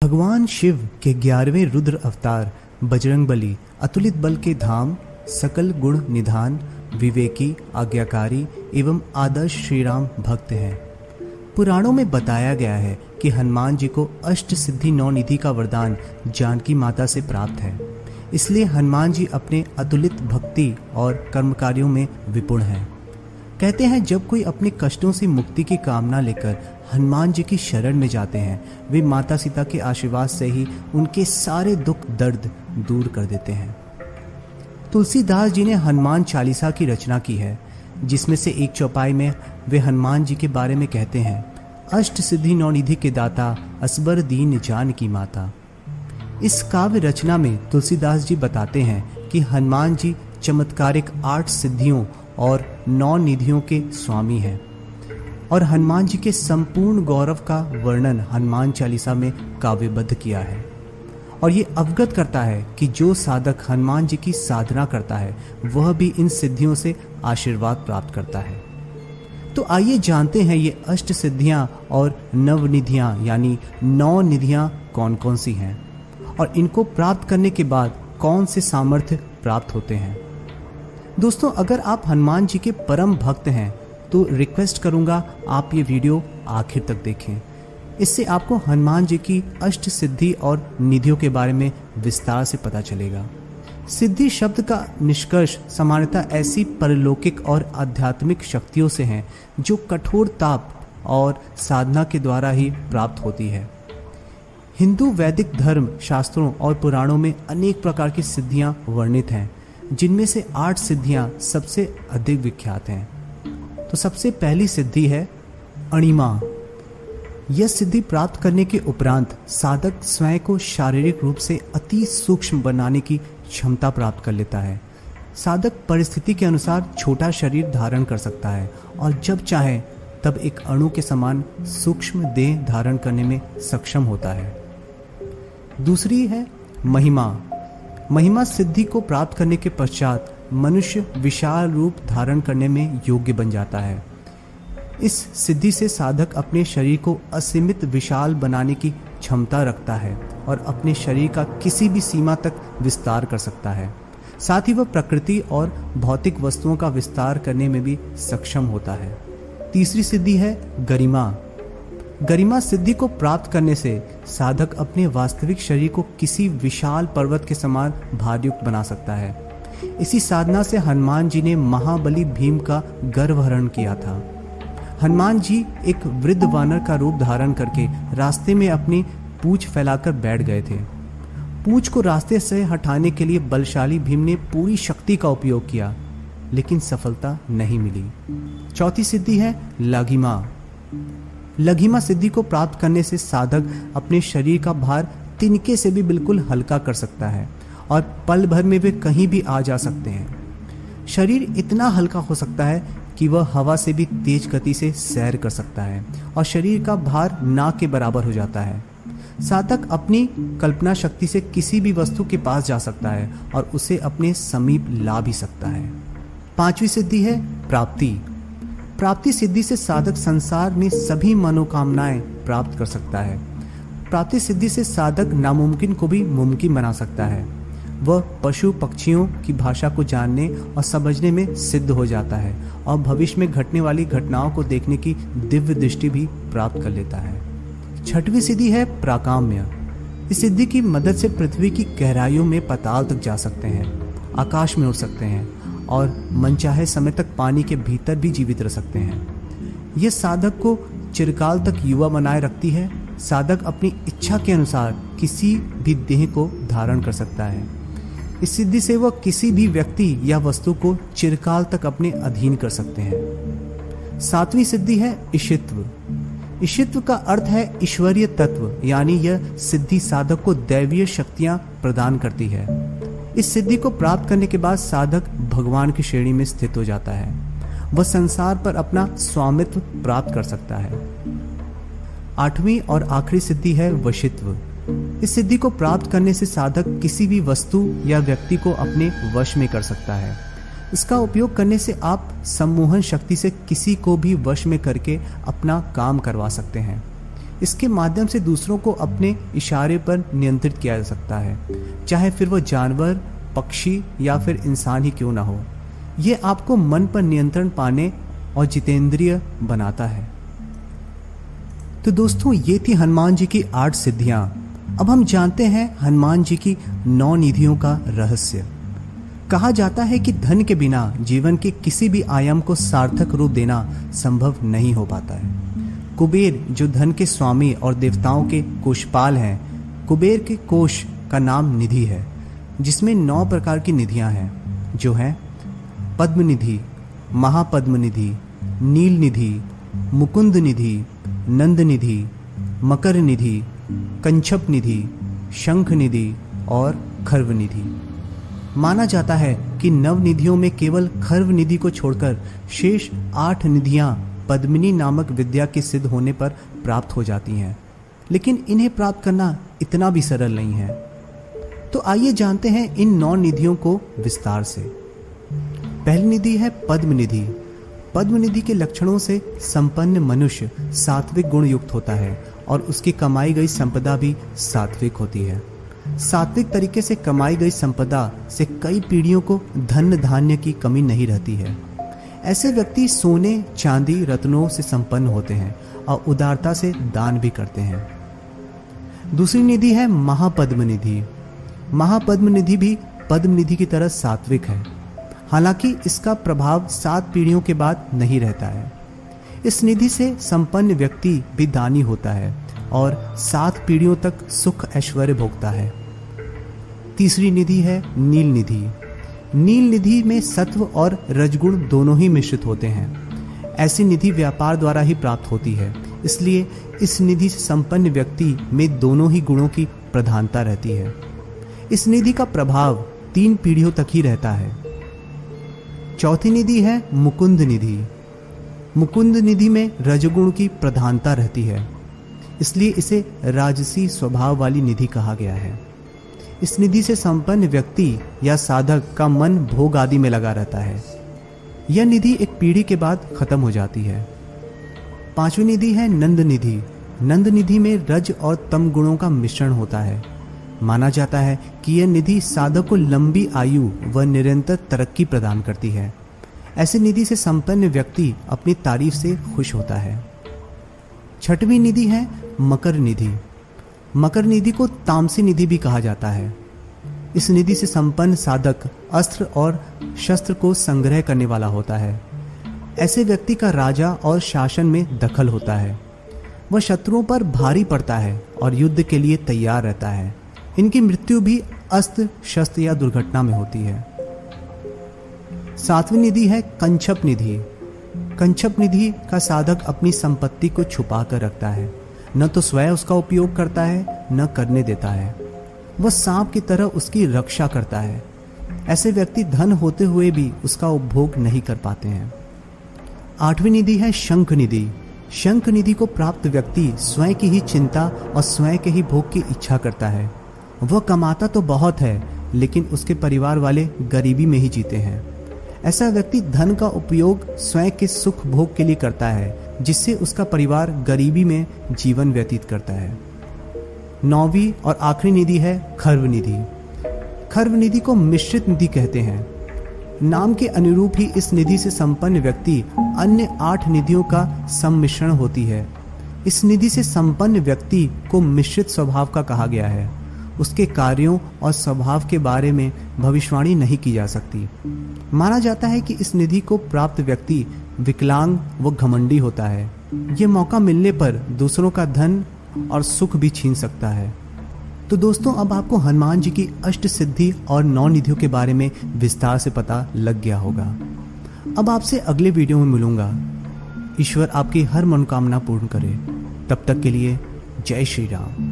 भगवान शिव के 11वें रुद्र अवतार बजरंगबली अतुलित बल के धाम, सकल गुण निधान, विवेकी, आज्ञाकारी एवं आदर्श श्रीराम भक्त हैं। पुराणों में बताया गया है कि हनुमान जी को अष्ट सिद्धि 9 निधि का वरदान जानकी माता से प्राप्त है। इसलिए हनुमान जी अपने अतुलित भक्ति और कर्म कार्यों में विपुण हैं। कहते हैं जब कोई अपने कष्टों से मुक्ति की कामना लेकर हनुमान जी की शरण में जाते हैं, वे माता सीता के आशीर्वाद से ही उनके सारे दुख दर्द दूर कर देते हैं। तुलसीदास जी ने हनुमान चालीसा की रचना की है, जिसमें से एक चौपाई में वे हनुमान जी के बारे में कहते हैं, अष्ट सिद्धि 9 निधि के दाता, असबर दीन जानकी माता। इस काव्य रचना में तुलसीदास जी बताते हैं कि हनुमान जी चमत्कारिक 8 सिद्धियों और 9 निधियों के स्वामी हैं और हनुमान जी के संपूर्ण गौरव का वर्णन हनुमान चालीसा में काव्यबद्ध किया है और ये अवगत करता है कि जो साधक हनुमान जी की साधना करता है वह भी इन सिद्धियों से आशीर्वाद प्राप्त करता है। तो आइए जानते हैं ये अष्ट सिद्धियां और नवनिधियां यानी 9 निधियां कौन कौन सी हैं और इनको प्राप्त करने के बाद कौन से सामर्थ्य प्राप्त होते हैं। दोस्तों, अगर आप हनुमान जी के परम भक्त हैं तो रिक्वेस्ट करूंगा आप ये वीडियो आखिर तक देखें। इससे आपको हनुमान जी की अष्ट सिद्धि और निधियों के बारे में विस्तार से पता चलेगा। सिद्धि शब्द का निष्कर्ष सामान्यतः ऐसी परलौकिक और आध्यात्मिक शक्तियों से हैं जो कठोर ताप और साधना के द्वारा ही प्राप्त होती है। हिंदू वैदिक धर्म शास्त्रों और पुराणों में अनेक प्रकार की सिद्धियां वर्णित हैं, जिनमें से 8 सिद्धियां सबसे अधिक विख्यात हैं। तो सबसे पहली सिद्धि है अणिमा। यह सिद्धि प्राप्त करने के उपरांत साधक स्वयं को शारीरिक रूप से अति सूक्ष्म बनाने की क्षमता प्राप्त कर लेता है। साधक परिस्थिति के अनुसार छोटा शरीर धारण कर सकता है और जब चाहे तब एक अणु के समान सूक्ष्म देह धारण करने में सक्षम होता है। दूसरी है महिमा। महिमा सिद्धि को प्राप्त करने के पश्चात मनुष्य विशाल रूप धारण करने में योग्य बन जाता है। इस सिद्धि से साधक अपने शरीर को असीमित विशाल बनाने की क्षमता रखता है और अपने शरीर का किसी भी सीमा तक विस्तार कर सकता है। साथ ही वह प्रकृति और भौतिक वस्तुओं का विस्तार करने में भी सक्षम होता है। तीसरी सिद्धि है गरिमा। गरिमा सिद्धि को प्राप्त करने से साधक अपने वास्तविक शरीर को किसी विशाल पर्वत के समान भारयुक्त बना सकता है। इसी साधना से हनुमान जी ने महाबली भीम का गर्वहरण किया था। हनुमान जी एक वृद्ध वानर का रूप धारण करके रास्ते में अपनी पूंछ फैलाकर बैठ गए थे। पूंछ को रास्ते से हटाने के लिए बलशाली भीम ने पूरी शक्ति का उपयोग किया, लेकिन सफलता नहीं मिली। चौथी सिद्धि है लघिमा। लघिमा सिद्धि को प्राप्त करने से साधक अपने शरीर का भार तिनके से भी बिल्कुल हल्का कर सकता है और पल भर में वे कहीं भी आ जा सकते हैं। शरीर इतना हल्का हो सकता है कि वह हवा से भी तेज गति से सैर कर सकता है और शरीर का भार ना के बराबर हो जाता है। साधक अपनी कल्पना शक्ति से किसी भी वस्तु के पास जा सकता है और उसे अपने समीप ला भी सकता है। 5वीं सिद्धि है प्राप्ति। प्राप्ति सिद्धि से साधक संसार में सभी मनोकामनाएं प्राप्त कर सकता है। प्राप्ति सिद्धि से साधक नामुमकिन को भी मुमकिन बना सकता है। वह पशु पक्षियों की भाषा को जानने और समझने में सिद्ध हो जाता है और भविष्य में घटने वाली घटनाओं को देखने की दिव्य दृष्टि भी प्राप्त कर लेता है। 6वीं सिद्धि है प्राकाम्य। इस सिद्धि की मदद से पृथ्वी की गहराइयों में पाताल तक जा सकते हैं, आकाश में उड़ सकते हैं और मनचाहे समय तक पानी के भीतर भी जीवित रह सकते हैं। यह साधक को चिरकाल तक युवा बनाए रखती है। साधक अपनी इच्छा के अनुसार किसी भी देह को धारण कर सकता है। इस सिद्धि से वह किसी भी व्यक्ति या वस्तु को चिरकाल तक अपने अधीन कर सकते हैं। 7वीं सिद्धि है ईशित्व। ईशित्व का अर्थ है ईश्वरीय तत्व, यानी यह सिद्धि साधक को दैवीय शक्तियां प्रदान करती है। इस सिद्धि को प्राप्त करने के बाद साधक भगवान की श्रेणी में स्थित हो जाता है। वह संसार पर अपना स्वामित्व प्राप्त कर सकता है। 8वीं और आखिरी सिद्धि है वशित्व। इस सिद्धि को प्राप्त करने से साधक किसी भी वस्तु या व्यक्ति को अपने वश में कर सकता है। इसका उपयोग करने से आप सम्मोहन शक्ति से किसी को भी वश में करके अपना काम करवा सकते हैं। इसके माध्यम से दूसरों को अपने इशारे पर नियंत्रित किया जा सकता है, चाहे फिर वो जानवर, पक्षी या फिर इंसान ही क्यों ना हो। ये आपको मन पर नियंत्रण पाने और जितेंद्रिय बनाता है। तो दोस्तों, ये थी हनुमान जी की 8 सिद्धियां। अब हम जानते हैं हनुमान जी की 9 निधियों का रहस्य। कहा जाता है कि धन के बिना जीवन के किसी भी आयाम को सार्थक रूप देना संभव नहीं हो पाता है। कुबेर जो धन के स्वामी और देवताओं के कोषपाल हैं, कुबेर के कोष का नाम निधि है, जिसमें 9 प्रकार की निधियां हैं, जो हैं पद्म निधि, महापद्म निधि, नील निधि, मुकुंद निधि, नंद निधि, मकर निधि, कंचप निधि, शंख निधि और खर्व निधि। माना जाता है कि नव निधियों में केवल खर्व निधि को छोड़कर शेष 8 निधियां पद्मिनी नामक विद्या के सिद्ध होने पर प्राप्त हो जाती हैं, लेकिन इन्हें प्राप्त करना इतना भी सरल नहीं है। तो आइए जानते हैं इन 9 निधियों को विस्तार से। पहली निधि है पद्म निधि। पद्म निधि के लक्षणों से संपन्न मनुष्य सात्विक गुण युक्त होता है और उसकी कमाई गई संपदा भी सात्विक होती है। सात्विक तरीके से कमाई गई संपदा से कई पीढ़ियों को धन धान्य की कमी नहीं रहती है। ऐसे व्यक्ति सोने, चांदी, रत्नों से संपन्न होते हैं और उदारता से दान भी करते हैं। दूसरी निधि है महापद्म निधि। महापद्म निधि भी पद्म निधि की तरह सात्विक है, हालांकि इसका प्रभाव 7 पीढ़ियों के बाद नहीं रहता है। इस निधि से संपन्न व्यक्ति भी दानी होता है और 7 पीढ़ियों तक सुख ऐश्वर्य भोगता है। तीसरी निधि है नील निधि। नील निधि में सत्व और रजगुण दोनों ही मिश्रित होते हैं। ऐसी निधि व्यापार द्वारा ही प्राप्त होती है, इसलिए इस निधि से संपन्न व्यक्ति में दोनों ही गुणों की प्रधानता रहती है। इस निधि का प्रभाव 3 पीढ़ियों तक ही रहता है। चौथी निधि है मुकुंद निधि। मुकुंद निधि में रजगुण की प्रधानता रहती है, इसलिए इसे राजसी स्वभाव वाली निधि कहा गया है। इस निधि से संपन्न व्यक्ति या साधक का मन भोग आदि में लगा रहता है। यह निधि एक पीढ़ी के बाद खत्म हो जाती है। पांचवी निधि है नंद निधि। नंद निधि में रज और तम गुणों का मिश्रण होता है। माना जाता है कि यह निधि साधक को लंबी आयु व निरंतर तरक्की प्रदान करती है। ऐसी निधि से संपन्न व्यक्ति अपनी तारीफ से खुश होता है। छठवीं निधि है मकर निधि। मकर निधि को तामसी निधि भी कहा जाता है। इस निधि से संपन्न साधक अस्त्र और शस्त्र को संग्रह करने वाला होता है। ऐसे व्यक्ति का राजा और शासन में दखल होता है। वह शत्रुओं पर भारी पड़ता है और युद्ध के लिए तैयार रहता है। इनकी मृत्यु भी अस्त्र शस्त्र या दुर्घटना में होती है। 7वीं निधि है कंचप निधि। कंचप निधि का साधक अपनी संपत्ति को छुपा कर रखता है, न तो स्वयं उसका उपयोग करता है न करने देता है। वह सांप की तरह उसकी रक्षा करता है। ऐसे व्यक्ति धन होते हुए भी उसका उपभोग नहीं कर पाते हैं। 8वीं निधि है शंख निधि। शंख निधि को प्राप्त व्यक्ति स्वयं की ही चिंता और स्वयं के ही भोग की इच्छा करता है। वह कमाता तो बहुत है, लेकिन उसके परिवार वाले गरीबी में ही जीते हैं। ऐसा व्यक्ति धन का उपयोग स्वयं के सुख भोग के लिए करता है, जिससे उसका परिवार गरीबी में जीवन व्यतीत करता है। 9वीं और आखिरी निधि है खर्व निधि। खर्व निधि को मिश्रित निधि कहते हैं। नाम के अनुरूप ही इस निधि से संपन्न व्यक्ति अन्य 8 निधियों का सम्मिश्रण होती है। इस निधि से संपन्न व्यक्ति को मिश्रित स्वभाव का कहा गया है। उसके कार्यों और स्वभाव के बारे में भविष्यवाणी नहीं की जा सकती। माना जाता है कि इस निधि को प्राप्त व्यक्ति विकलांग व घमंडी होता है। यह मौका मिलने पर दूसरों का धन और सुख भी छीन सकता है। तो दोस्तों, अब आपको हनुमान जी की अष्ट सिद्धि और 9 निधियों के बारे में विस्तार से पता लग गया होगा। अब आपसे अगले वीडियो में मिलूंगा। ईश्वर आपकी हर मनोकामना पूर्ण करे। तब तक के लिए जय श्री राम।